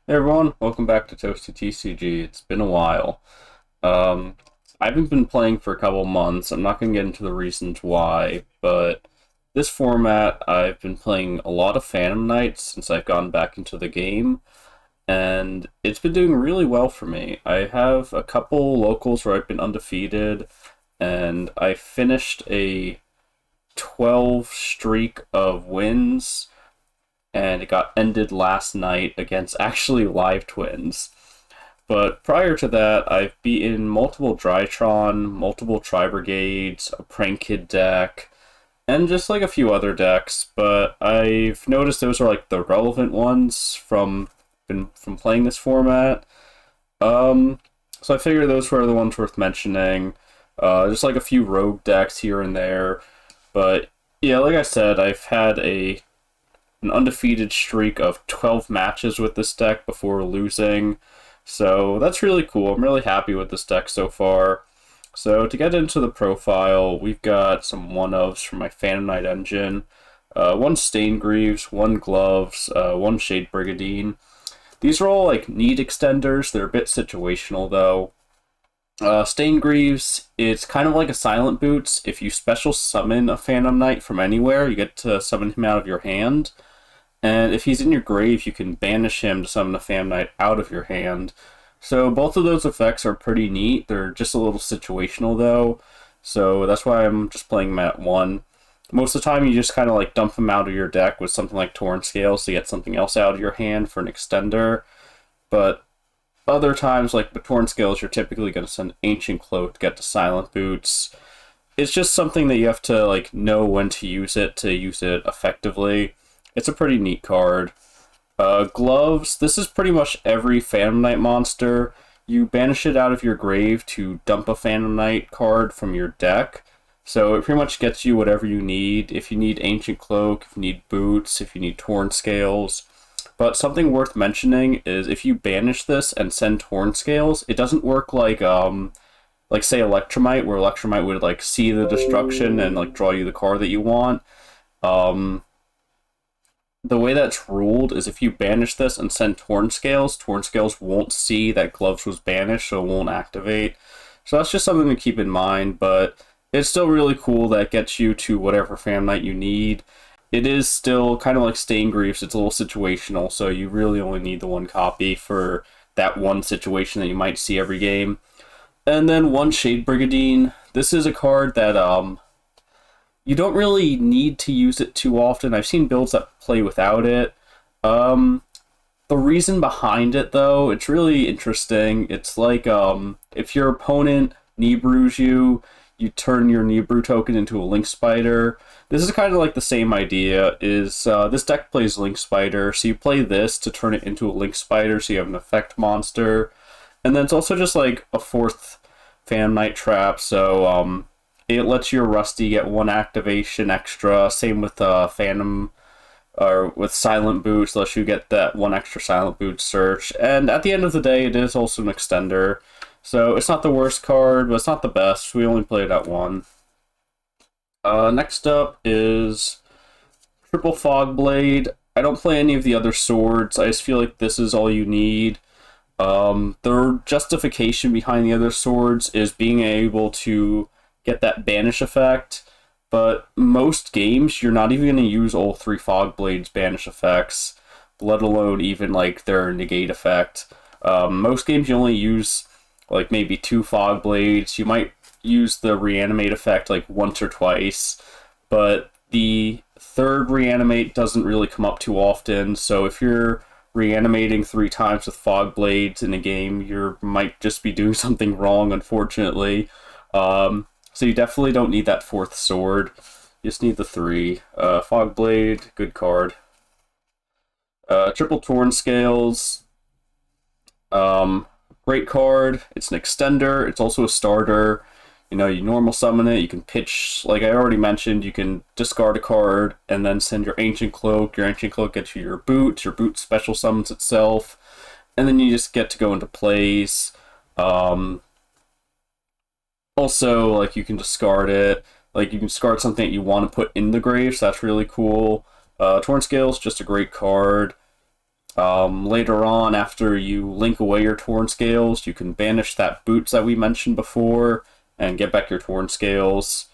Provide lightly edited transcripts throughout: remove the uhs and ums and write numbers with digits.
Hey everyone, welcome back to Toasty TCG. It's been a while. Um, I haven't been playing for a couple months. I'm not going to get into the reasons why, but this format, I've been playing a lot of Phantom Knights since I've gone back into the game, and it's been doing really well for me. I have a couple locals where I've been undefeated, and I finished a 12 streak of wins and it got ended last night against actually live twins. But prior to that, I've beaten multiple Drytron, multiple Tri-Brigades, a Prank Kid deck, and just like a few other decks. But I've noticed those are like the relevant ones from playing this format. Um, so I figured those were the ones worth mentioning. Just like a few rogue decks here and there. But yeah, like I said, I've had an undefeated streak of 12 matches with this deck before losing. So that's really cool. I'm really happy with this deck so far. So to get into the profile, we've got some one-ofs from my Phantom Knight engine. One Staingreaves, one Gloves, one Shade Brigadine. These are all like need extenders. They're a bit situational though. Staingreaves, it's kind of like a Silent Boots. If you special summon a Phantom Knight from anywhere, you get to summon him out of your hand. And if he's in your grave, you can banish him to summon a Phantom Knight out of your hand. So both of those effects are pretty neat. They're just a little situational though. So that's why I'm just playing them at one. Most of the time you just kind of like dump them out of your deck with something like Torn Scales to get something else out of your hand for an extender. But other times, like with Torn Scales, you're typically going to send Ancient Cloak to get to Silent Boots. It's just something that you have to like know when to use it effectively. It's a pretty neat card. Gloves, this is pretty much every Phantom Knight monster. You banish it out of your grave to dump a Phantom Knight card from your deck. So it pretty much gets you whatever you need. If you need Ancient Cloak, if you need Boots, if you need Torn Scales. But something worth mentioning is if you banish this and send Torn Scales, it doesn't work like say Electromite, where Electromite would like see the destruction and like draw you the card that you want. Um, the way that's ruled is if you banish this and send Torn Scales won't see that Gloves was banished, so it won't activate. So that's just something to keep in mind, but it's still really cool that gets you to whatever Phantom Knight you need. It is still kind of like Staingreaves, it's a little situational, so you really only need the one copy for that one situation that you might see every game. And then one Shade Brigadine. This is a card that you don't really need to use it too often. I've seen builds that play without it. The reason behind it, though, it's really interesting. It's like if your opponent Nebrus you, you turn your Nebru token into a Link Spider. This is kind of like the same idea. This deck plays Link Spider, so you play this to turn it into a Link Spider, so you have an effect monster. And then it's also just like a fourth Phantom Knight trap, so it lets your Rusty get one activation extra. Same with Phantom, or with Silent Boots, lets you get that one extra Silent Boot search. And at the end of the day, it is also an extender. So it's not the worst card, but it's not the best. We only played at one. Next up is Triple Fog Blade. I don't play any of the other swords. I just feel like this is all you need. The justification behind the other swords is being able to get that banish effect, but most games you're not even going to use all three Fog Blades banish effects, let alone even like their negate effect. Most games you only use like maybe two Fog Blades. You might use the reanimate effect like once or twice, but the third reanimate doesn't really come up too often, so if you're reanimating three times with Fog Blades in a game, you might just be doing something wrong, unfortunately. So you definitely don't need that fourth sword. You just need the three. Fog Blade, good card. Triple Torn Scales. Great card. It's an extender. It's also a starter. You know, you normal summon it. You can pitch, like I already mentioned, you can discard a card and then send your Ancient Cloak. Your Ancient Cloak gets you your Boot. Your Boot special summons itself. And then you just get to go into plays. Also, like, you can discard it. Like, you can discard something that you want to put in the grave, so that's really cool. Torn Scales, just a great card. Later on, after you link away your Torn Scales, you can banish that Boots that we mentioned before and get back your Torn Scales.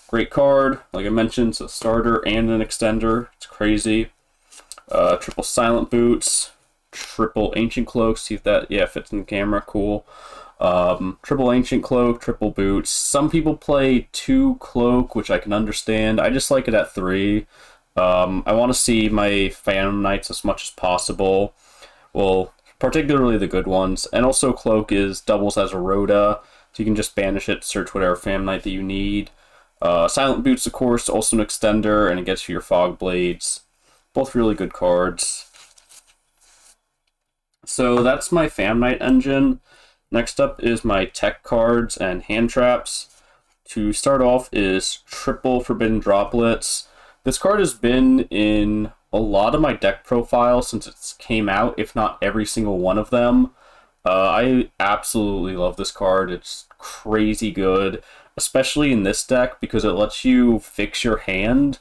Great card, like I mentioned, it's a starter and an extender. It's crazy. Triple Silent Boots, triple Ancient Cloak. See if that, yeah, fits in the camera. Cool. Triple Ancient Cloak, triple Boots. Some people play 2 Cloak, which I can understand. I just like it at 3. I want to see my Phantom Knights as much as possible. Well, particularly the good ones. And also Cloak doubles as a Rhoda, so you can just banish it, search whatever Phantom Knight that you need. Silent Boots, of course, also an extender, and it gets you your Fog Blades. Both really good cards. So that's my Phantom Knight engine. Next up is my tech cards and hand traps. To start off is triple Forbidden Droplets. This card has been in a lot of my deck profiles since it came out, if not every single one of them. I absolutely love this card. It's crazy good, especially in this deck because it lets you fix your hand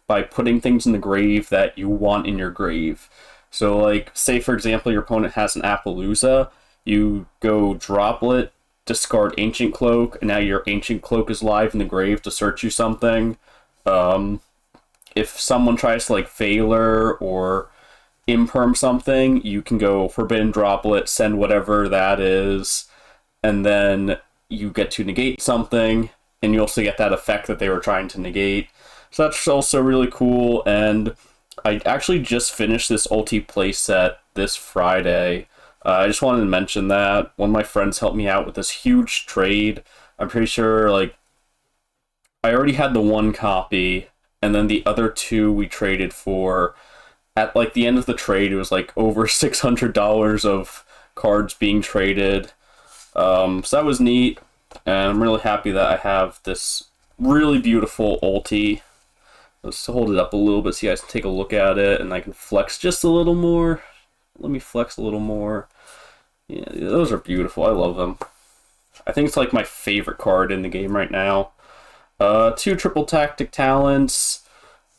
by putting things in the grave that you want in your grave. So, like, say for example your opponent has an Appaloosa, you go Droplet, discard Ancient Cloak, and now your Ancient Cloak is live in the grave to search you something. If someone tries to, like, Veiler or Imperm something, you can go Forbidden Droplet, send whatever that is, and then you get to negate something, and you also get that effect that they were trying to negate. So that's also really cool, and I actually just finished this ulti playset this Friday. I just wanted to mention that. One of my friends helped me out with this huge trade. I'm pretty sure, like, I already had the 1 copy, and then the other 2 we traded for. At, like, the end of the trade, it was, like, over $600 of cards being traded. So that was neat, and I'm really happy that I have this really beautiful ulti. Let's hold it up a little bit so you guys can take a look at it, and I can flex just a little more. Let me flex a little more. Yeah, those are beautiful. I love them. I think it's, like, my favorite card in the game right now. 2 triple tactic talents.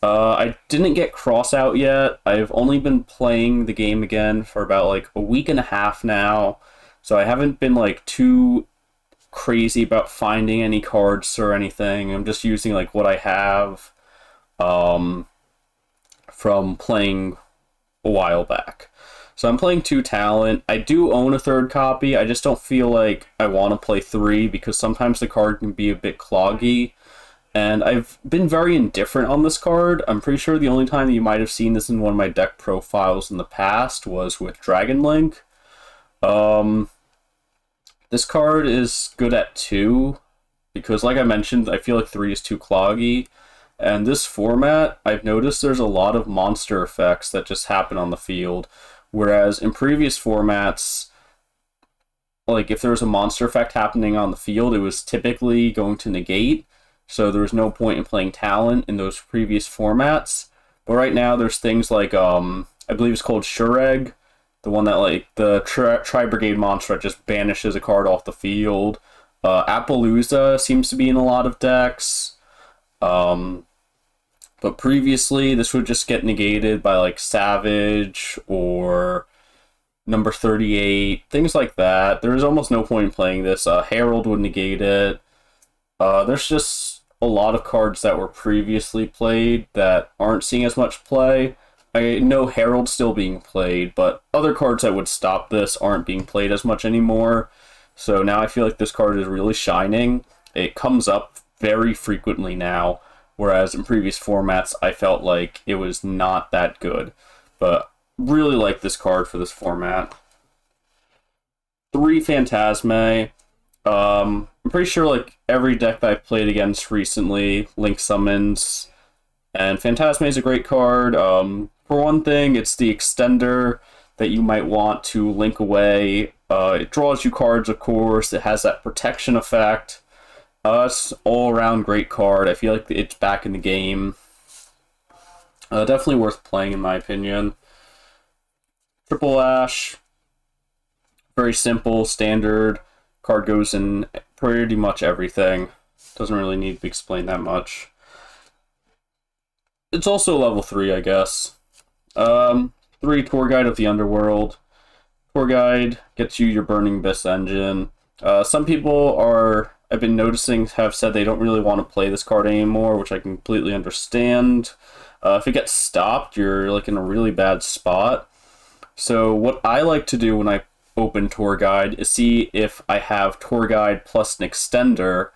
I didn't get Cross out yet. I've only been playing the game again for about, like, a week and a half now, so I haven't been, like, too crazy about finding any cards or anything. I'm just using, like, what I have from playing a while back. So I'm playing 2 talent. I do own a 3rd copy. I just don't feel like I want to play 3 because sometimes the card can be a bit cloggy. And I've been very indifferent on this card. I'm pretty sure the only time that you might have seen this in one of my deck profiles in the past was with Dragon Link. This card is good at 2, because like I mentioned, I feel like 3 is too cloggy. And this format, I've noticed there's a lot of monster effects that just happen on the field. Whereas in previous formats, like if there was a monster effect happening on the field, it was typically going to negate. So there was no point in playing talent in those previous formats. But right now there's things like, I believe it's called Shureg, the one that, like, the Tri-Brigade monster that just banishes a card off the field. Appaloosa seems to be in a lot of decks. But previously this would just get negated by, like, Savage or number 38, things like that. There is almost no point in playing this. Herald would negate it. There's just a lot of cards that were previously played that aren't seeing as much play. I know Herald's still being played, but other cards that would stop this aren't being played as much anymore. So now I feel like this card is really shining. It comes up very frequently now, whereas in previous formats I felt like it was not that good. But really like this card for this format. 3 Fantasma. I'm pretty sure, like, every deck that I've played against recently, Link summons, and Fantasma is a great card. For one thing, it's the extender that you might want to link away. It draws you cards, of course. It has that protection effect. It's all-around great card. I feel like it's back in the game. Definitely worth playing, in my opinion. Triple Lash. Very simple, standard. Card goes in pretty much everything. Doesn't really need to be explained that much. It's also level 3, I guess. 3 Tour Guide of the Underworld. Tour Guide gets you your Burning Abyss engine. Some people I've been noticing, have said they don't really want to play this card anymore, which I completely understand. If it gets stopped, you're like in a really bad spot. So what I like to do when I open Tour Guide is see if I have Tour Guide plus an extender,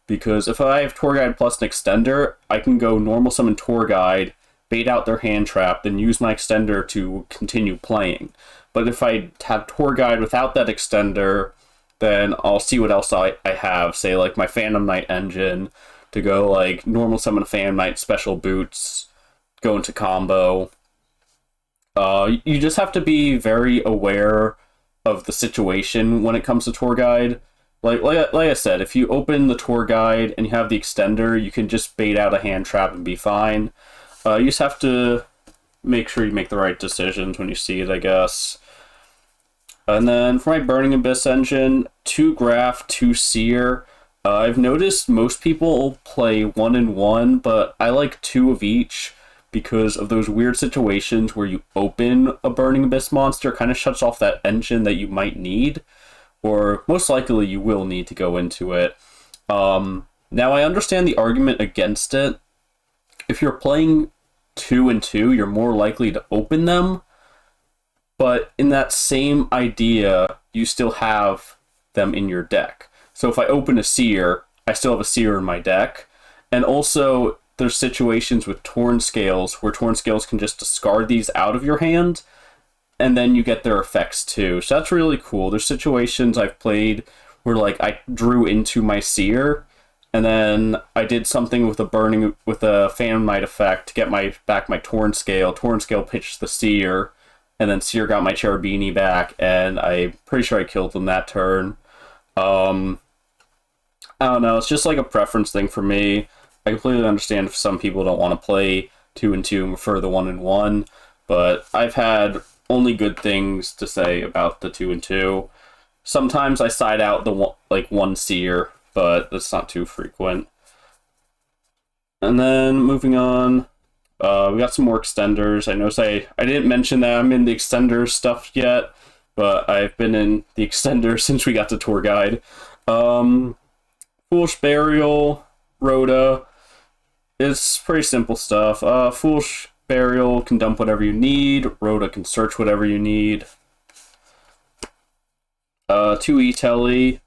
because if I have Tour Guide plus an extender, I can go normal summon Tour Guide, bait out their hand trap, then use my extender to continue playing. But if I have Tour Guide without that extender, then I'll see what else I have, say like my Phantom Knight engine, to go like normal summon a Phantom Knight, special boots, go into combo. You just have to be very aware of the situation when it comes to Tour Guide. Like I said, if you open the Tour Guide and you have the extender, you can just bait out a hand trap and be fine. You just have to make sure you make the right decisions when you see it, I guess. And then for my Burning Abyss engine, 2 Graph, 2 Seer. I've noticed most people play 1 and 1, but I like 2 of each because of those weird situations where you open a Burning Abyss monster, kind of shuts off that engine that you might need, or most likely you will need to go into it. Now I understand the argument against it. If you're playing 2 and 2, you're more likely to open them. But in that same idea, you still have them in your deck. So if I open a Seer, I still have a Seer in my deck. And also, there's situations with Torn Scales where Torn Scales can just discard these out of your hand, and then you get their effects too. So that's really cool. There's situations I've played where like I drew into my Seer, and then I did something with a Phantom Knight effect to get back my Torn Scale. Torn Scale pitched the Seer, and then Seer got my Beanie back, and I'm pretty sure I killed them that turn. I don't know, it's just like a preference thing for me. I completely understand if some people don't want to play 2 and 2 and prefer the 1 and 1, but I've had only good things to say about the 2 and 2. Sometimes I side out the one Seer, but that's not too frequent. And then moving on, we got some more extenders. I noticed I didn't mention that I'm in the extender stuff yet, but I've been in the extender since we got to Tour Guide. Foolish Burial, Rhoda. It's pretty simple stuff. Foolish Burial can dump whatever you need. Rhoda can search whatever you need. 2 E-Telly.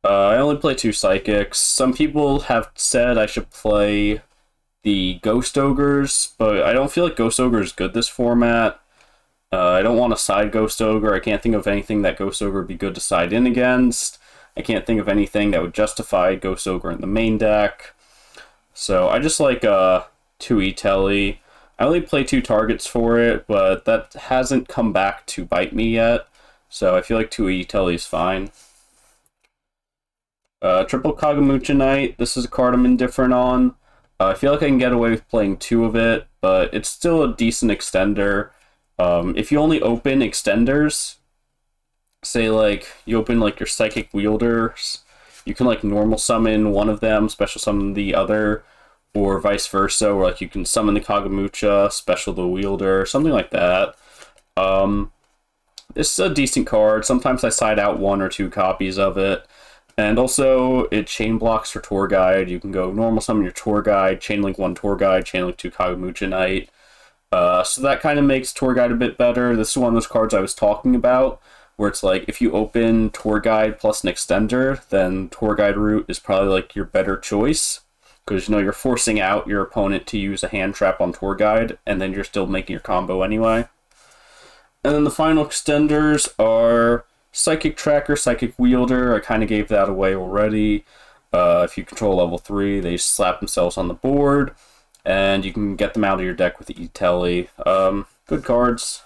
I only play 2 Psychics. Some people have said I should play the Ghost Ogres, but I don't feel like Ghost Ogre is good this format. I don't want to side Ghost Ogre. I can't think of anything that Ghost Ogre would be good to side in against. I can't think of anything that would justify Ghost Ogre in the main deck. So I just like 2 E-Telly. I only play 2 targets for it, but that hasn't come back to bite me yet. So I feel like 2 E-Telly is fine. Triple Kagamucha Knight. This is a card I'm indifferent on. I feel like I can get away with playing 2 of it, but it's still a decent extender. If you only open extenders, say like you open like your Psychic Wielders, you can like normal summon one of them, special summon the other, or vice versa, or like you can summon the Kagamucha, special the Wielder, something like that. This is a decent card. Sometimes I side out 1 or 2 copies of it. And also, it chain blocks for Tour Guide. You can go normal summon your Tour Guide, chain link 1 Tour Guide, chain link 2 Kagamucha Knight. So that kind of makes Tour Guide a bit better. This is one of those cards I was talking about, where it's like, if you open Tour Guide plus an extender, then Tour Guide route is probably like your better choice. Because, you know, you're forcing out your opponent to use a hand trap on Tour Guide, and then you're still making your combo anyway. And then the final extenders are Psychic Tracker, Psychic Wielder. I kind of gave that away already. If you control level 3, they slap themselves on the board, and you can get them out of your deck with the E-Telly. Good cards.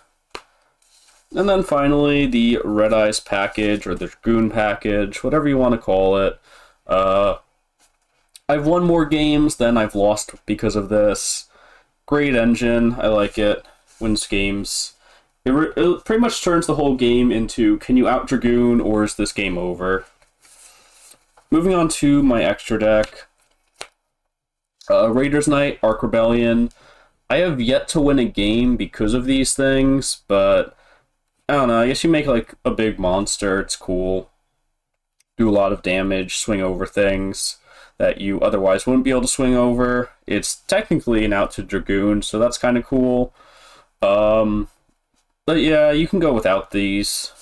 And then finally, the Red Eyes package, or the Dragoon package, whatever you want to call it. I've won more games than I've lost because of this. Great engine, I like it. Wins games. It pretty much turns the whole game into, can you out-Dragoon, or is this game over? Moving on to my extra deck. Raiders Knight, Ark Rebellion. I have yet to win a game because of these things, but I don't know, I guess you make like a big monster, it's cool. Do a lot of damage, swing over things that you otherwise wouldn't be able to swing over. It's technically an out to Dragoon, so that's kind of cool. But yeah, you can go without these.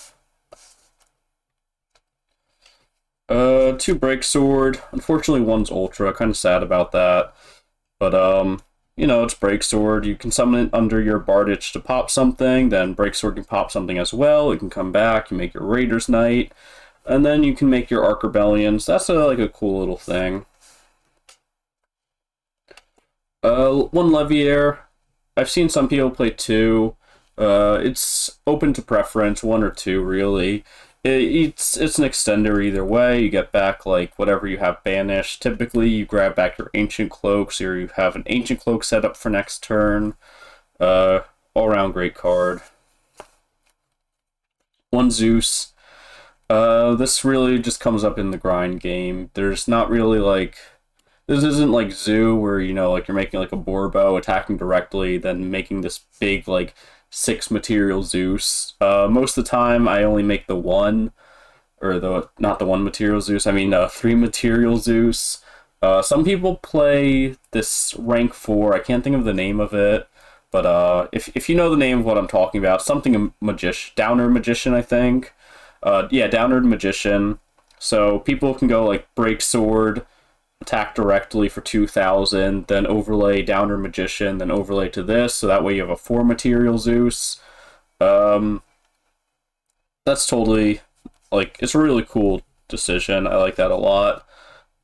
2 Break Sword. Unfortunately, one's Ultra. Kind of sad about that. But, you know, it's Break Sword. You can summon it under your Bardich to pop something. Then Break Sword can pop something as well. You can come back. You make your Raider's Knight. And then you can make your Arc Rebellions. That's like a cool little thing. 1 Leviair. I've seen some people play 2. It's open to preference, 1 or 2, really. It's an extender either way. You get back like whatever you have banished. Typically, you grab back your Ancient Cloaks, or you have an Ancient Cloak set up for next turn. All around great card. 1 Zeus. This really just comes up in the grind game. There's not really like, this isn't like Zoo where, you know, like you're making like a Borbo attacking directly, then making this big like 6 material Zeus. Most of the time I only make the 1, or not the 1 material Zeus, I mean 3 material Zeus. Some people play this rank 4, I can't think of the name of it, but if you know the name of what I'm talking about, something Magician, Downer Magician, I think. Yeah, Downer Magician. So people can go like Break Sword, attack directly for 2,000, then overlay Downer Magician, then overlay to this, so that way you have a 4 material Zeus. That's totally, like, it's a really cool decision. I like that a lot.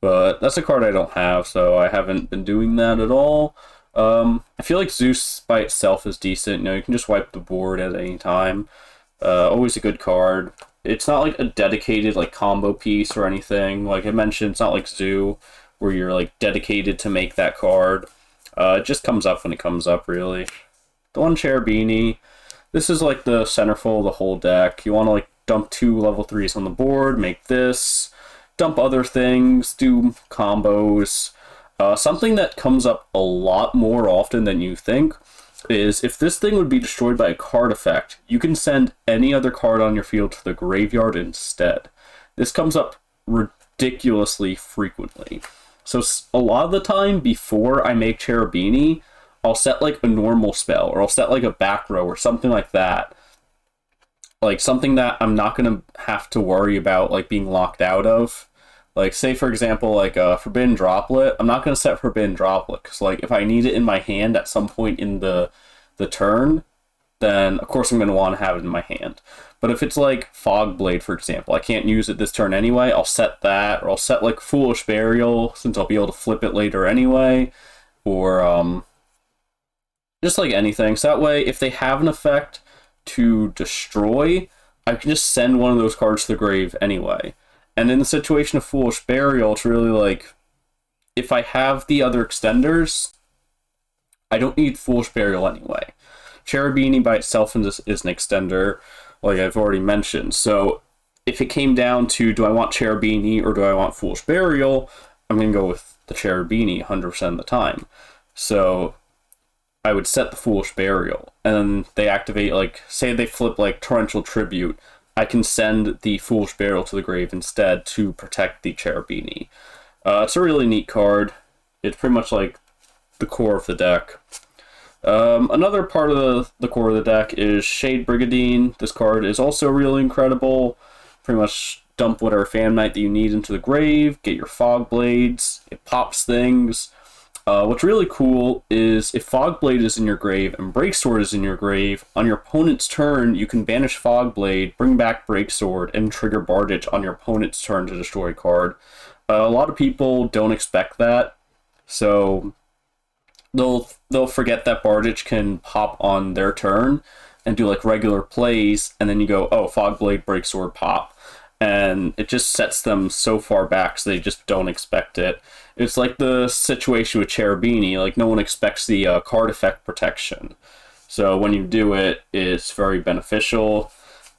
But that's a card I don't have, so I haven't been doing that at all. I feel like Zeus by itself is decent. You know, you can just wipe the board at any time. Always a good card. It's not like a dedicated like combo piece or anything. Like I mentioned, it's not like Zoo, where you're like dedicated to make that card. It just comes up when it comes up, really. The 1 Cherubini. This is like the centerfold of the whole deck. You want to like dump 2 level 3s on the board, make this, dump other things, do combos. Something that comes up a lot more often than you think is if this thing would be destroyed by a card effect, you can send any other card on your field to the graveyard instead. This comes up ridiculously frequently. So a lot of the time before I make Cherubini, I'll set like a normal spell, or I'll set like a back row or something like that. Like something that I'm not going to have to worry about like being locked out of. Like say for example, like Forbidden Droplet. I'm not going to set Forbidden Droplet because like if I need it in my hand at some point in the turn, then of course I'm going to want to have it in my hand. But if it's like Fog Blade, for example, I can't use it this turn anyway, I'll set that, or I'll set like Foolish Burial, since I'll be able to flip it later anyway, or just like anything. So that way, if they have an effect to destroy, I can just send one of those cards to the grave anyway. And in the situation of Foolish Burial, it's really like, if I have the other extenders, I don't need Foolish Burial anyway. Cherubini by itself is an extender, like I've already mentioned. So if it came down to, do I want Cherubini or do I want Foolish Burial, I'm going to go with the Cherubini 100% of the time. So I would set the Foolish Burial, and then they activate, like, say they flip like Torrential Tribute, I can send the Foolish Burial to the grave instead to protect the Cherubini. It's a really neat card. It's pretty much like the core of the deck. Another part of the core of the deck is Shade Brigadine. This card is also really incredible. Pretty much dump whatever Fan Knight that you need into the grave, get your Fog Blades, it pops things. What's really cool is if Fog Blade is in your grave and Break Sword is in your grave, on your opponent's turn, you can banish Fog Blade, bring back Break Sword, and trigger Bardich on your opponent's turn to destroy a card. A lot of people don't expect that, so they'll forget that Bardich can pop on their turn and do like regular plays, and then you go, oh, Fog Blade, Break Sword, pop. And it just sets them so far back so they just don't expect it. It's like the situation with Cherubini, like no one expects the card effect protection. So when you do it, it's very beneficial,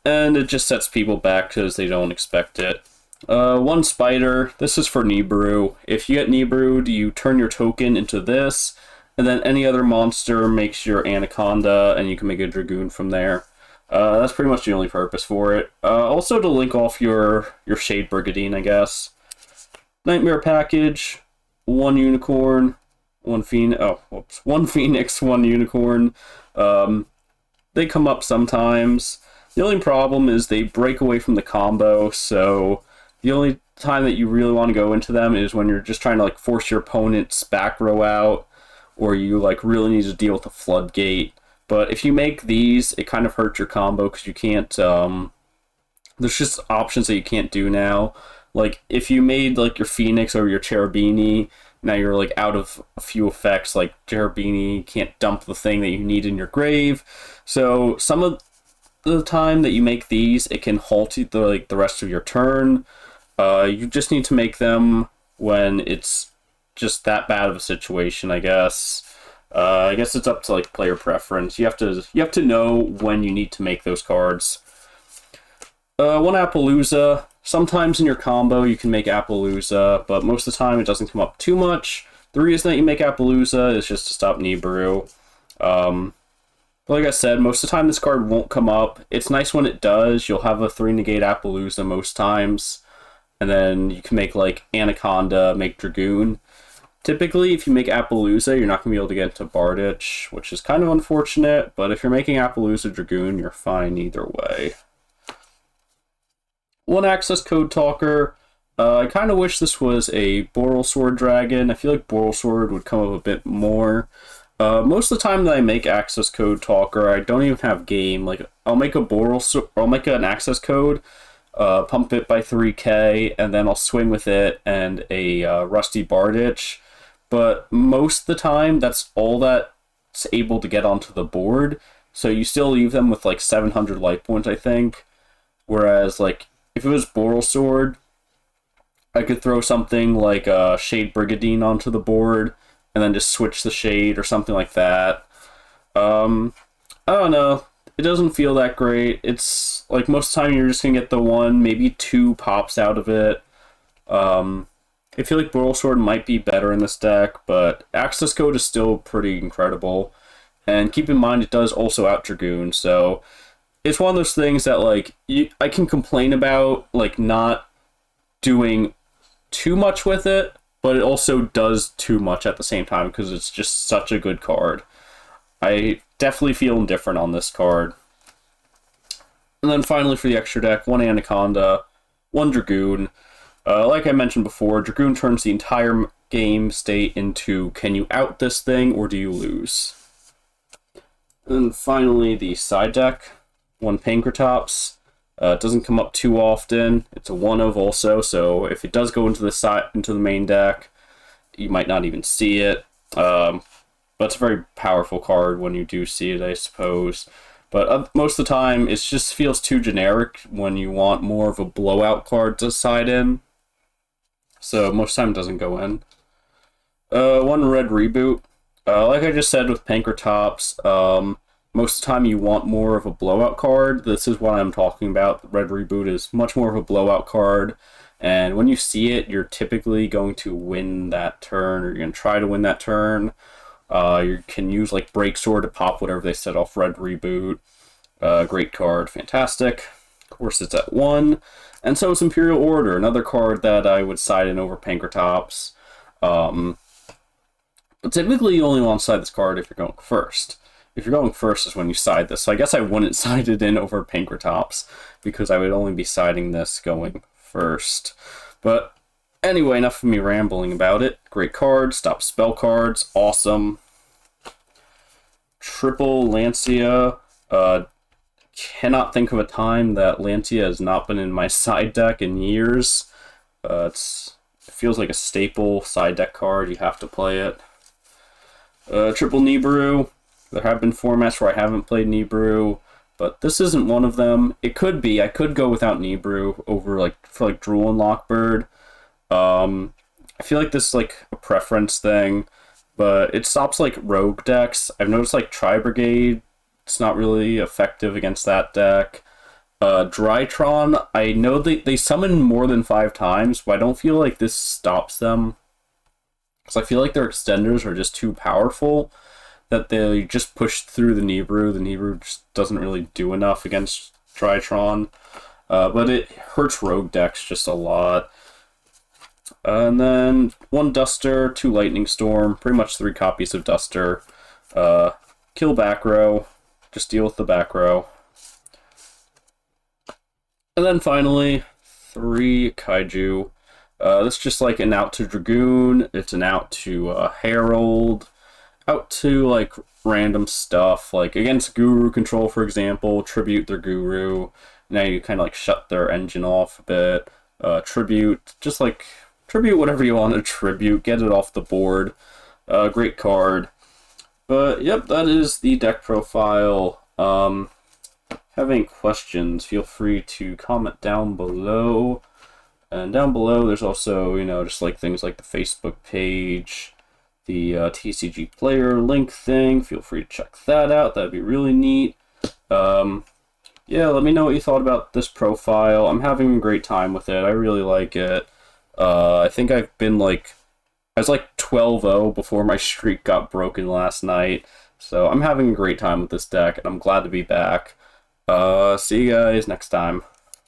and it just sets people back because they don't expect it. 1 Spider, this is for nebru. If you get nebru'd, you turn your token into this, And then any other monster makes your Anaconda, and you can make a Dragoon from there. That's pretty much the only purpose for it. Also to link off your Shade Brigadine, I guess. Nightmare package, 1 unicorn, 1 phoenix, 1 phoenix, 1 unicorn. They come up sometimes. The only problem is they break away from the combo, so the only time that you really want to go into them is when you're just trying to like force your opponent's back row out, or you like really need to deal with a floodgate. But if you make these, it kind of hurts your combo because you can't, there's just options that you can't do now. Like, if you made, like, your Phoenix or your Cherubini, now you're, like, out of a few effects, like Cherubini can't dump the thing that you need in your grave. So, some of the time that you make these, it can halt the rest of your turn. You just need to make them when it's just that bad of a situation, I guess. I guess it's up to like player preference. You have to know when you need to make those cards. 1 Appaloosa. Sometimes in your combo you can make Appaloosa, but most of the time it doesn't come up too much. The reason that you make Appaloosa is just to stop nebru. But like I said, most of the time this card won't come up. It's nice when it does. You'll have a 3 negate Appaloosa most times, and then you can make like Anaconda, make Dragoon. Typically, if you make Appaloosa, you're not going to be able to get into Bardich, which is kind of unfortunate, but if you're making Appaloosa Dragoon, you're fine either way. 1 Access Code Talker. I kind of wish this was a Boral Sword Dragon. I feel like Boral Sword would come up a bit more. Most of the time that I make Access Code Talker, I don't even have game. Like, I'll make a I'll make an Access Code, pump it by 3k, and then I'll swing with it and a Rusty Bardich. But most of the time, that's all that's able to get onto the board. So you still leave them with like 700 life points, I think. Whereas, like, if it was Boral Sword, I could throw something like Shade Brigadine onto the board, and then just switch the Shade or something like that. I don't know. It doesn't feel that great. It's like most of the time you're just going to get the 1, maybe 2 pops out of it. I feel like Boral Sword might be better in this deck, but Access Code is still pretty incredible. And keep in mind, it does also out Dragoon, so it's one of those things that, like, I can complain about, like, not doing too much with it, but it also does too much at the same time, because it's just such a good card. I definitely feel indifferent on this card. And then finally for the extra deck, 1 Anaconda, 1 Dragoon. Like I mentioned before, Dragoon turns the entire game state into, can you out this thing or do you lose? And finally, the side deck, 1 Pankratops. It doesn't come up too often. It's a 1 of also, so if it does go into the main deck, you might not even see it. But it's a very powerful card when you do see it, I suppose. But most of the time, it just feels too generic when you want more of a blowout card to side in. So most of the time it doesn't go in. 1 Red Reboot. Like I just said with Pankratops, most of the time you want more of a blowout card. This is what I'm talking about. Red Reboot is much more of a blowout card. And when you see it, you're typically going to win that turn, or you're going to try to win that turn. You can use like Break Sword to pop whatever they set off Red Reboot. Great card, fantastic. Of course, it's at 1. And so is Imperial Order, another card that I would side in over Pankratops. But typically you only want to side this card if you're going first. If you're going first is when you side this. So I guess I wouldn't side it in over Pankratops, because I would only be siding this going first. But anyway, enough of me rambling about it. Great card, stop spell cards, awesome. Triple Lancia. Cannot think of a time that Lancia has not been in my side deck in years. It feels like a staple side deck card. You have to play it. Triple nebru. There have been formats where I haven't played nebru, but this isn't one of them. It could be. I could go without nebru over for Drool and Lockbird. I feel like this is like a preference thing, but it stops like rogue decks. I've noticed like Tri-Brigade, it's not really effective against that deck. Drytron, I know they summon more than 5 times, but I don't feel like this stops them. because I feel like their extenders are just too powerful that they just push through the nebru. The nebru just doesn't really do enough against drytron, but it hurts rogue decks just a lot. And then 1 Duster, 2 Lightning Storm, pretty much 3 copies of Duster. Kill back row, just deal with the back row. And then finally, 3 Kaiju. This is just like an out to Dragoon, it's an out to Herald, out to like random stuff, like against Guru control, for example, tribute their Guru. Now you kind of like shut their engine off a bit. Tribute, just like tribute whatever you want to tribute, get it off the board. Great card. But yep, that is the deck profile. Have any questions, feel free to comment down below. And down below there's also, you know, just like things like the Facebook page, the TCG player link thing. Feel free to check that out, that'd be really neat. Yeah, let me know what you thought about this profile. I'm having a great time with it, I really like it. I think I've been like, I was like 12-0 before my streak got broken last night. So I'm having a great time with this deck, and I'm glad to be back. See you guys next time.